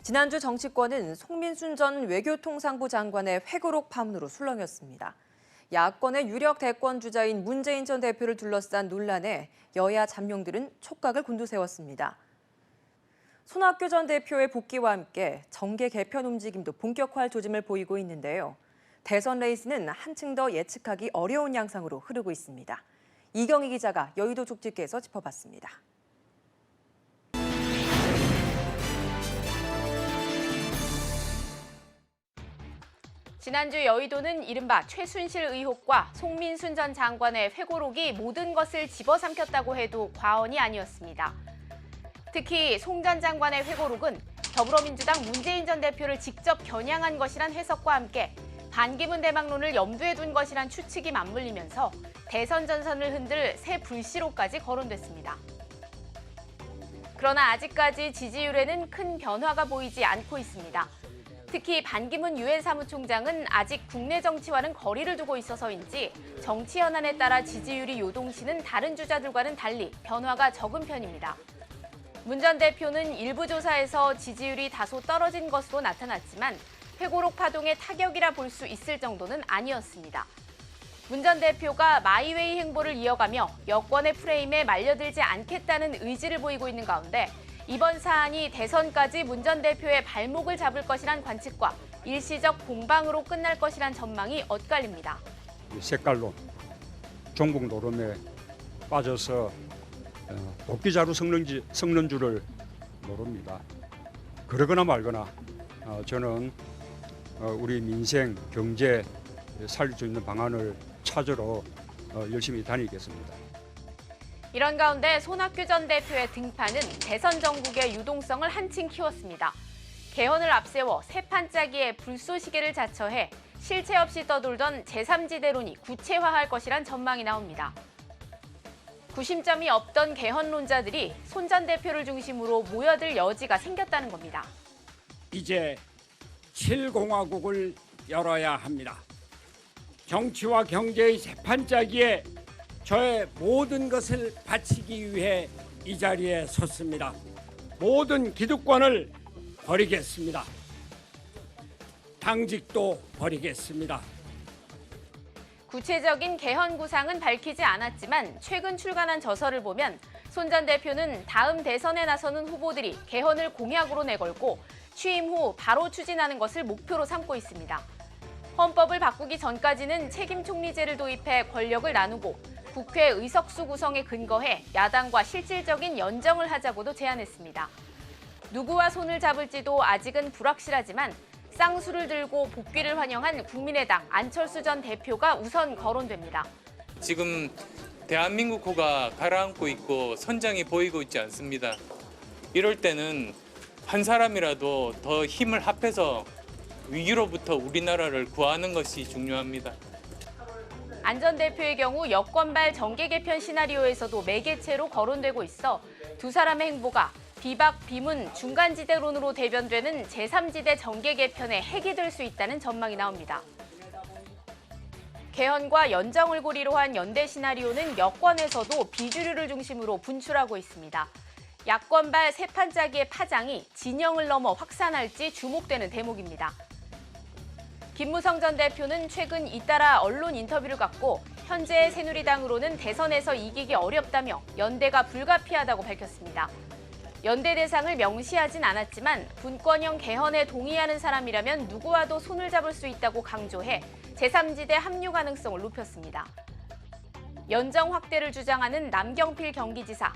지난주 정치권은 송민순 전 외교통상부 장관의 회고록 파문으로 술렁였습니다. 야권의 유력 대권 주자인 문재인 전 대표를 둘러싼 논란에 여야 잠룡들은 촉각을 곤두세웠습니다. 손학규 전 대표의 복귀와 함께 정계 개편 움직임도 본격화할 조짐을 보이고 있는데요. 대선 레이스는 한층 더 예측하기 어려운 양상으로 흐르고 있습니다. 이경희 기자가 여의도 족집게에서 짚어봤습니다. 지난주 여의도는 이른바 최순실 의혹과 송민순 전 장관의 회고록이 모든 것을 집어삼켰다고 해도 과언이 아니었습니다. 특히 송 전 장관의 회고록은 더불어민주당 문재인 전 대표를 직접 겨냥한 것이란 해석과 함께 반기문 대망론을 염두에 둔 것이란 추측이 맞물리면서 대선 전선을 흔들 새 불씨로까지 거론됐습니다. 그러나 아직까지 지지율에는 큰 변화가 보이지 않고 있습니다. 특히 반기문 유엔 사무총장은 아직 국내 정치와는 거리를 두고 있어서인지 정치 현안에 따라 지지율이 요동치는 다른 주자들과는 달리 변화가 적은 편입니다. 문 전 대표는 일부 조사에서 지지율이 다소 떨어진 것으로 나타났지만 회고록 파동의 타격이라 볼 수 있을 정도는 아니었습니다. 문 전 대표가 마이웨이 행보를 이어가며 여권의 프레임에 말려들지 않겠다는 의지를 보이고 있는 가운데 이번 사안이 대선까지 문 전 대표의 발목을 잡을 것이란 관측과 일시적 공방으로 끝날 것이란 전망이 엇갈립니다. 색깔론, 종북 노름에 빠져서 도끼자루 섞는 줄을 모릅니다. 그러거나 말거나 저는 우리 민생, 경제 살릴 수 있는 방안을 찾으러 열심히 다니겠습니다. 이런 가운데 손학규 전 대표의 등판은 대선 전국의 유동성을 한층 키웠습니다. 개헌을 앞세워 새 판짜기에 불쏘시개를 자처해 실체 없이 떠돌던 제3지대론이 구체화할 것이란 전망이 나옵니다. 구심점이 없던 개헌론자들이 손 전 대표를 중심으로 모여들 여지가 생겼다는 겁니다. 이제 7공화국을 열어야 합니다. 정치와 경제의 새 판짜기에 저의 모든 것을 바치기 위해 이 자리에 섰습니다. 모든 기득권을 버리겠습니다. 당직도 버리겠습니다. 구체적인 개헌 구상은 밝히지 않았지만 최근 출간한 저서를 보면 손 전 대표는 다음 대선에 나서는 후보들이 개헌을 공약으로 내걸고 취임 후 바로 추진하는 것을 목표로 삼고 있습니다. 헌법을 바꾸기 전까지는 책임 총리제를 도입해 권력을 나누고 국회 의석수 구성에 근거해 야당과 실질적인 연정을 하자고도 제안했습니다. 누구와 손을 잡을지도 아직은 불확실하지만 쌍수를 들고 복귀를 환영한 국민의당 안철수 전 대표가 우선 거론됩니다. 지금 대한민국 호가 가라앉고 있고 선장이 보이고 있지 않습니다. 이럴 때는 한 사람이라도 더 힘을 합해서 위기로부터 우리나라를 구하는 것이 중요합니다. 안 전 대표의 경우 여권발 정계 개편 시나리오에서도 매개체로 거론되고 있어 두 사람의 행보가 비박, 비문, 중간지대론으로 대변되는 제3지대 정계 개편의 핵이 될 수 있다는 전망이 나옵니다. 개헌과 연정을 고리로 한 연대 시나리오는 여권에서도 비주류를 중심으로 분출하고 있습니다. 야권발 새 판짜기의 파장이 진영을 넘어 확산할지 주목되는 대목입니다. 김무성 전 대표는 최근 잇따라 언론 인터뷰를 갖고 현재의 새누리당으로는 대선에서 이기기 어렵다며 연대가 불가피하다고 밝혔습니다. 연대 대상을 명시하진 않았지만 분권형 개헌에 동의하는 사람이라면 누구와도 손을 잡을 수 있다고 강조해 제3지대 합류 가능성을 높였습니다. 연정 확대를 주장하는 남경필 경기지사,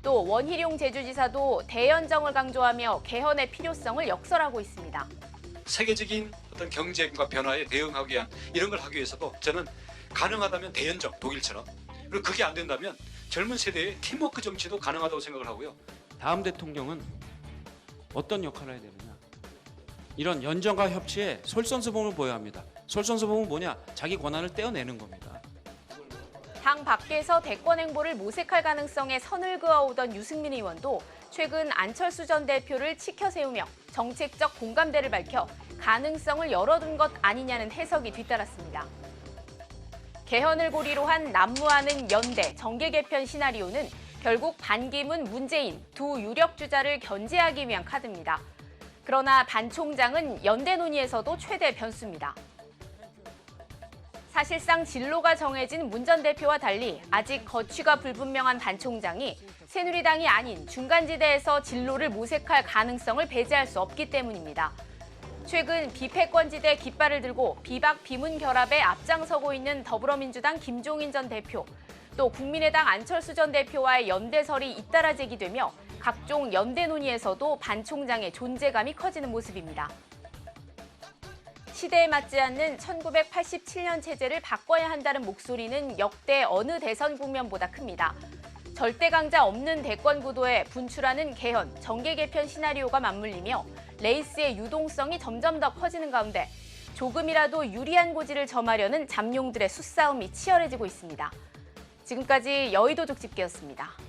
또 원희룡 제주지사도 대연정을 강조하며 개헌의 필요성을 역설하고 있습니다. 세계적인 어떤 경쟁과 변화에 대응하기 위한 이런 걸 하기 위해서도 저는 가능하다면 대연정, 독일처럼, 그리고 그게 안 된다면 젊은 세대의 팀워크 정치도 가능하다고 생각을 하고요. 다음 대통령은 어떤 역할을 해야 되느냐. 이런 연정과 협치에 솔선수범을 보여야 합니다. 솔선수범은 뭐냐? 자기 권한을 떼어내는 겁니다. 당 밖에서 대권 행보를 모색할 가능성에 선을 그어오던 유승민 의원도 최근 안철수 전 대표를 치켜세우며 정책적 공감대를 밝혀 가능성을 열어둔 것 아니냐는 해석이 뒤따랐습니다. 개헌을 고리로 한 난무하는 연대, 정계 개편 시나리오는 결국 반기문, 문재인 두 유력 주자를 견제하기 위한 카드입니다. 그러나 반 총장은 연대 논의에서도 최대 변수입니다. 사실상 진로가 정해진 문 전 대표와 달리 아직 거취가 불분명한 반 총장이 새누리당이 아닌 중간지대에서 진로를 모색할 가능성을 배제할 수 없기 때문입니다. 최근 비패권지대 깃발을 들고 비박 비문 결합에 앞장서고 있는 더불어민주당 김종인 전 대표, 또 국민의당 안철수 전 대표와의 연대설이 잇따라 제기되며 각종 연대 논의에서도 반 총장의 존재감이 커지는 모습입니다. 시대에 맞지 않는 1987년 체제를 바꿔야 한다는 목소리는 역대 어느 대선 국면보다 큽니다. 절대 강자 없는 대권 구도에 분출하는 개헌, 정계 개편 시나리오가 맞물리며 레이스의 유동성이 점점 더 커지는 가운데 조금이라도 유리한 고지를 점하려는 잠룡들의 수싸움이 치열해지고 있습니다. 지금까지 여의도 족집게였습니다.